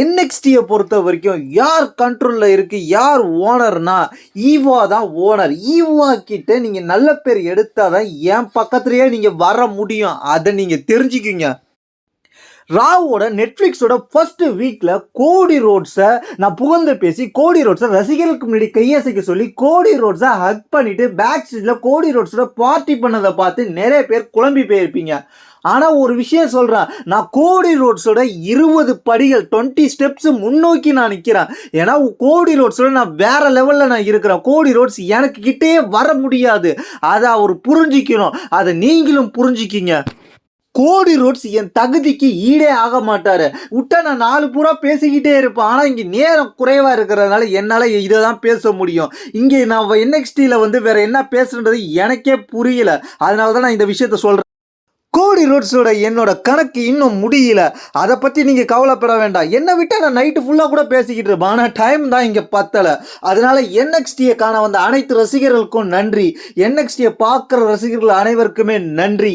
என்எக்ஸ்டியை பொறுத்த வரைக்கும் யார் கண்ட்ரோலில் இருக்குது, யார் ஓனர்னா ஈவா தான் ஓனர். ஈவா கிட்ட நீங்கள் நல்ல பேர் எடுத்தால் தான் என் பக்கத்துலேயே நீங்கள் வர முடியும். அதை நீங்கள் தெரிஞ்சுக்குங்க. ராவோட நெட்ஃப்ளிக்ஸோட ஃபர்ஸ்ட் வீக்கில் கோடி ரோட்ஸை நான் புகழ்ந்து பேசி கோடி ரோட்ஸை ரசிகர்களுக்கு முன்னாடி கையசைக்க சொல்லி கோடி ரோட்ஸை ஹக் பண்ணிவிட்டு பேக் ஸ்டேஜில் கோடி ரோட்ஸோட பார்ட்டி பண்ணதை பார்த்து நிறைய பேர் குழம்பி போயிருப்பீங்க. ஆனால் ஒரு விஷயம் சொல்கிறேன், நான் கோடி ரோட்ஸோட 20 படிகள் 20 ஸ்டெப்ஸ் முன்னோக்கி நான் நிற்கிறேன். ஏன்னா கோடி ரோட்ஸோட நான் வேற லெவலில் நான் இருக்கிறேன். கோடி ரோட்ஸ் எனக்கு கிட்டே வர முடியாது. அதை அவர் புரிஞ்சிக்கணும். அதை நீங்களும் புரிஞ்சிக்கிங்க. கோடி ரோட்ஸ் என் தகுதிக்கு ஈடே ஆக மாட்டாரு. விட்டா நான் 4 பூரா பேசிக்கிட்டே இருப்பேன். ஆனால் இங்கே நேரம் குறைவாக இருக்கிறதுனால என்னால் இதை தான் பேச முடியும். இங்கே நான் என்எக்ஸ்டியில் வேற என்ன பேசுறது எனக்கே புரியல. அதனால தான் நான் இந்த விஷயத்த சொல்கிறேன். கோடி ரோட்ஸோட என்னோட கணக்கு இன்னும் முடியல. அதை பற்றி நீங்கள் கவலைப்பட வேண்டாம். என்னை விட்டால் நான் நைட்டு ஃபுல்லாக கூட பேசிக்கிட்டு இருப்பேன். ஆனால் டைம் தான் இங்கே பத்தலை. அதனால என்எக்ஸ்டியை காண வந்த அனைத்து ரசிகர்களுக்கும் நன்றி. என்எக்ஸ்டியை பார்க்குற ரசிகர்கள் அனைவருக்குமே நன்றி.